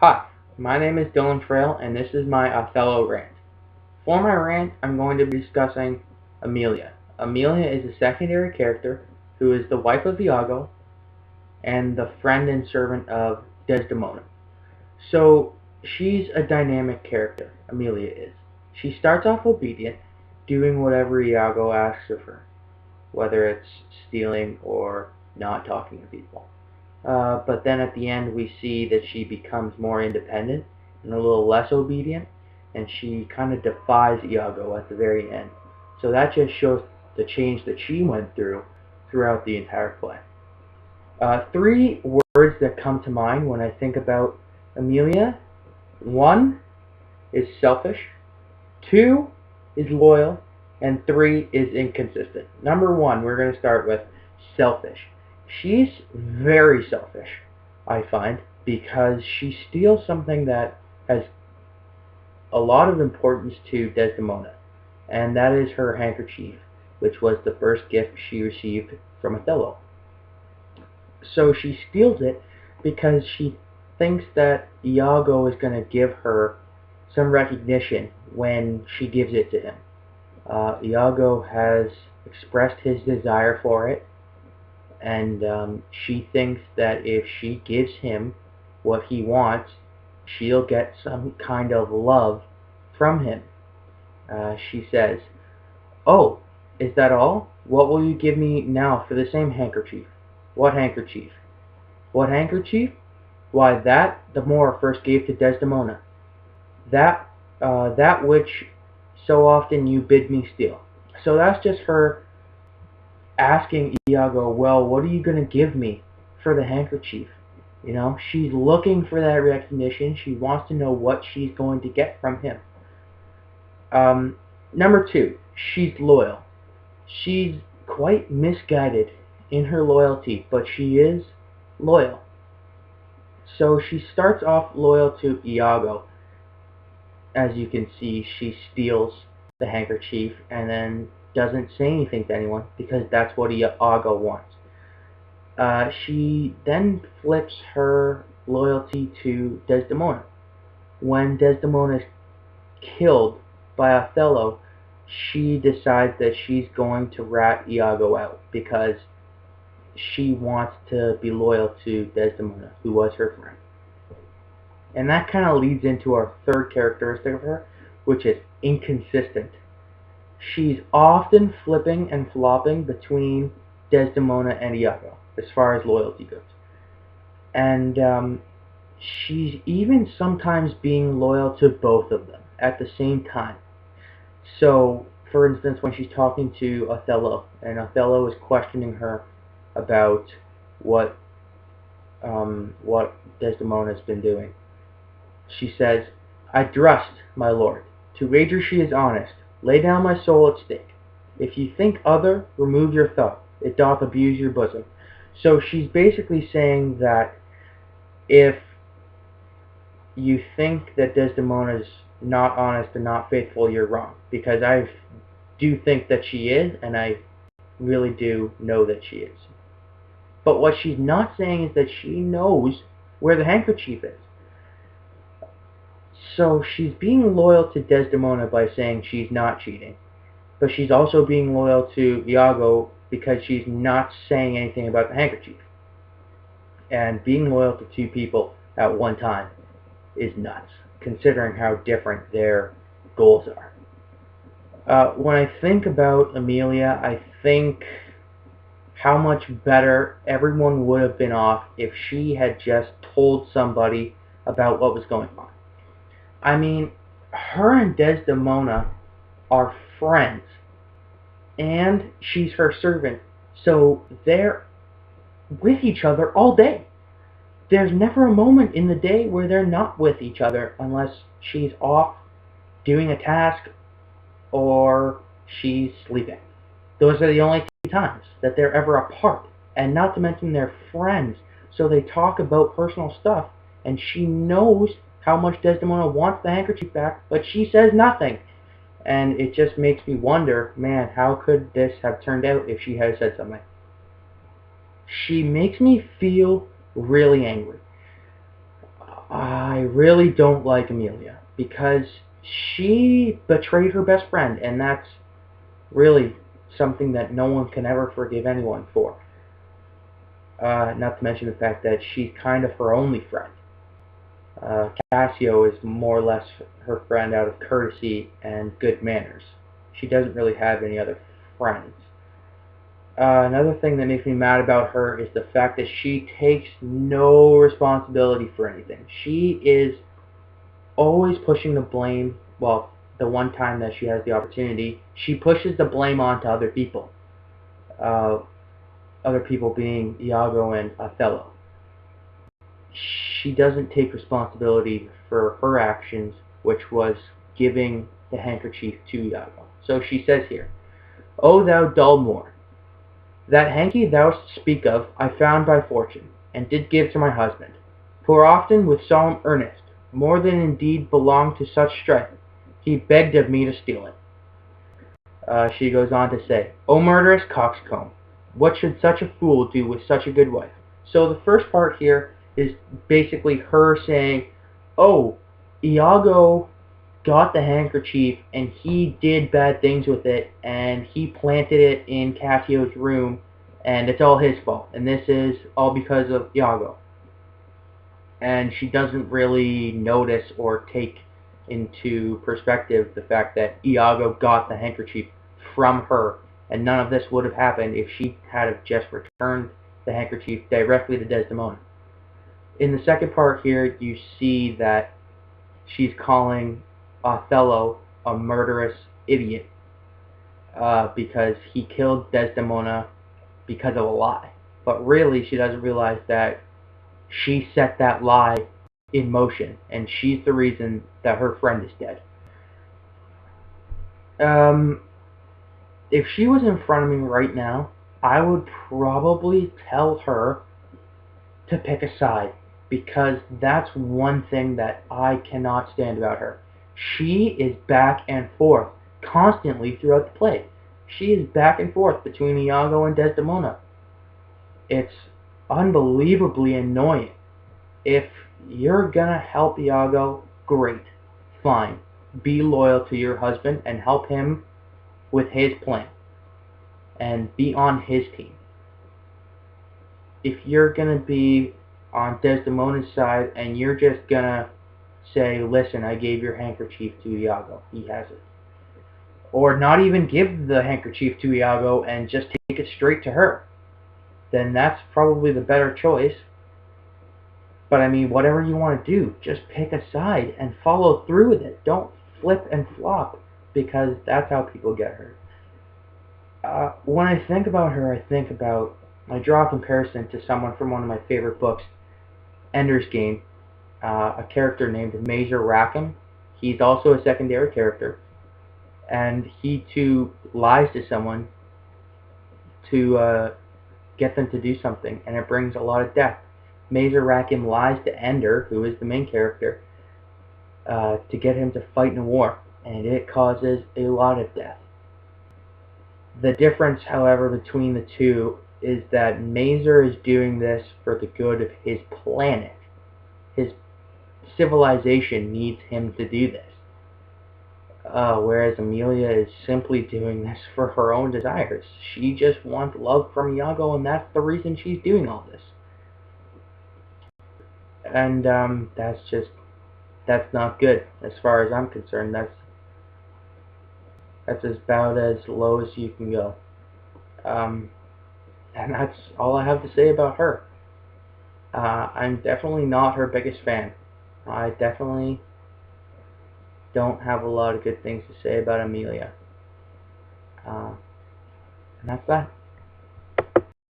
Hi, my name is Dylan Frail, and this is my Othello rant. For my rant, I'm going to be discussing Amelia. Amelia is a secondary character who is the wife of Iago and the friend and servant of Desdemona. So she's a dynamic character, Amelia is. She starts off obedient, doing whatever Iago asks of her, whether it's stealing or not talking to people. But then at the end, we see that she becomes more independent and a little less obedient, and she kind of defies Iago at the very end. So that just shows the change that she went through throughout the entire play. Three words that come to mind when I think about Amelia: one is selfish, two is loyal, and three is inconsistent. Number one, we're going to start with selfish. She's very selfish, I find, because she steals something that has a lot of importance to Desdemona, and that is her handkerchief, which was the first gift she received from Othello. So she steals it because she thinks that Iago is going to give her some recognition when she gives it to him. Iago has expressed his desire for it, and she thinks that if she gives him what he wants, she'll get some kind of love from him. She says, "Oh, is that all? What will you give me now for the same handkerchief?" "What handkerchief?" "What handkerchief? Why, that the Moor first gave to Desdemona. That, that which so often you bid me steal." So that's just her asking Iago, well, what are you going to give me for the handkerchief? You know, she's looking for that recognition. She wants to know what she's going to get from him. Number two, she's loyal. She's quite misguided in her loyalty, but she is loyal. So she starts off loyal to Iago. As you can see, she steals the handkerchief and then doesn't say anything to anyone because that's what Iago wants. She then flips her loyalty to Desdemona. When Desdemona is killed by Othello, she decides that she's going to rat Iago out because she wants to be loyal to Desdemona, who was her friend. And that kind of leads into our third characteristic of her, which is inconsistent. She's often flipping and flopping between Desdemona and Iago as far as loyalty goes. And she's even sometimes being loyal to both of them at the same time. So, for instance, when she's talking to Othello, and Othello is questioning her about what what Desdemona's been doing, she says, "I trust, my lord, to wager she is honest. Lay down my soul at stake. If you think other, remove your thought. It doth abuse your bosom." So she's basically saying that if you think that Desdemona's not honest and not faithful, you're wrong. Because I do think that she is, and I really do know that she is. But what she's not saying is that she knows where the handkerchief is. So she's being loyal to Desdemona by saying she's not cheating. But she's also being loyal to Iago because she's not saying anything about the handkerchief. And being loyal to two people at one time is nuts, considering how different their goals are. When I think about Amelia, I think how much better everyone would have been off if she had just told somebody about what was going on. I mean, her and Desdemona are friends, and she's her servant, so they're with each other all day. There's never a moment in the day where they're not with each other unless she's off doing a task or she's sleeping. Those are the only two times that they're ever apart. And not to mention they're friends, so they talk about personal stuff, and she knows how much Desdemona wants the handkerchief back, but she says nothing. And it just makes me wonder, man, how could this have turned out if she had said something? She makes me feel really angry. I really don't like Amelia because she betrayed her best friend, and that's really something that no one can ever forgive anyone for. Not to mention the fact that she's kind of her only friend. Cassio is more or less her friend out of courtesy and good manners. She doesn't really have any other friends. Another thing that makes me mad about her is the fact that she takes no responsibility for anything. She is always pushing the blame. Well, the one time that she has the opportunity, she pushes the blame onto other people. Uh, other people being Iago and Othello. She doesn't take responsibility for her actions, which was giving the handkerchief to Iago. So she says here, O thou dull Moor, that hanky thou speak of I found by fortune, and did give to my husband, for often with solemn earnest, more than indeed belonged to such strength, he begged of me to steal it. She goes on to say, O murderous coxcomb, what should such a fool do with such a good wife? So the first part here is basically her saying, oh, Iago got the handkerchief and he did bad things with it and he planted it in Cassio's room and it's all his fault and this is all because of Iago. And she doesn't really notice or take into perspective the fact that Iago got the handkerchief from her, and none of this would have happened if she had just returned the handkerchief directly to Desdemona. In the second part here, you see that she's calling Othello a murderous idiot because he killed Desdemona because of a lie. But really, she doesn't realize that she set that lie in motion, and she's the reason that her friend is dead. If she was in front of me right now, I would probably tell her to pick a side, because that's one thing that I cannot stand about her. She is back and forth constantly throughout the play. She is back and forth between Iago and Desdemona. It's unbelievably annoying. If you're gonna help Iago, great, fine. Be loyal to your husband and help him with his plan and be on his team. If you're gonna be on Desdemona's side and you're just gonna say, listen, I gave your handkerchief to Iago, he has it. Or not even give the handkerchief to Iago and just take it straight to her, then that's probably the better choice. But I mean, whatever you want to do, just pick a side and follow through with it. Don't flip and flop, because that's how people get hurt. When I think about her, I draw a comparison to someone from one of my favorite books, Ender's Game, a character named Mazer Rackham. He's also a secondary character, and he too lies to someone to get them to do something, and it brings a lot of death. Mazer Rackham lies to Ender, who is the main character, to get him to fight in a war, and it causes a lot of death. The difference, however, between the two is that Mazer is doing this for the good of his planet. His civilization needs him to do this. Whereas Amelia is simply doing this for her own desires. She just wants love from Iago, and that's the reason she's doing all this. And that's not good as far as I'm concerned. That's about as low as you can go. And that's all I have to say about her. I'm definitely not her biggest fan. I definitely don't have a lot of good things to say about Amelia. And that's that.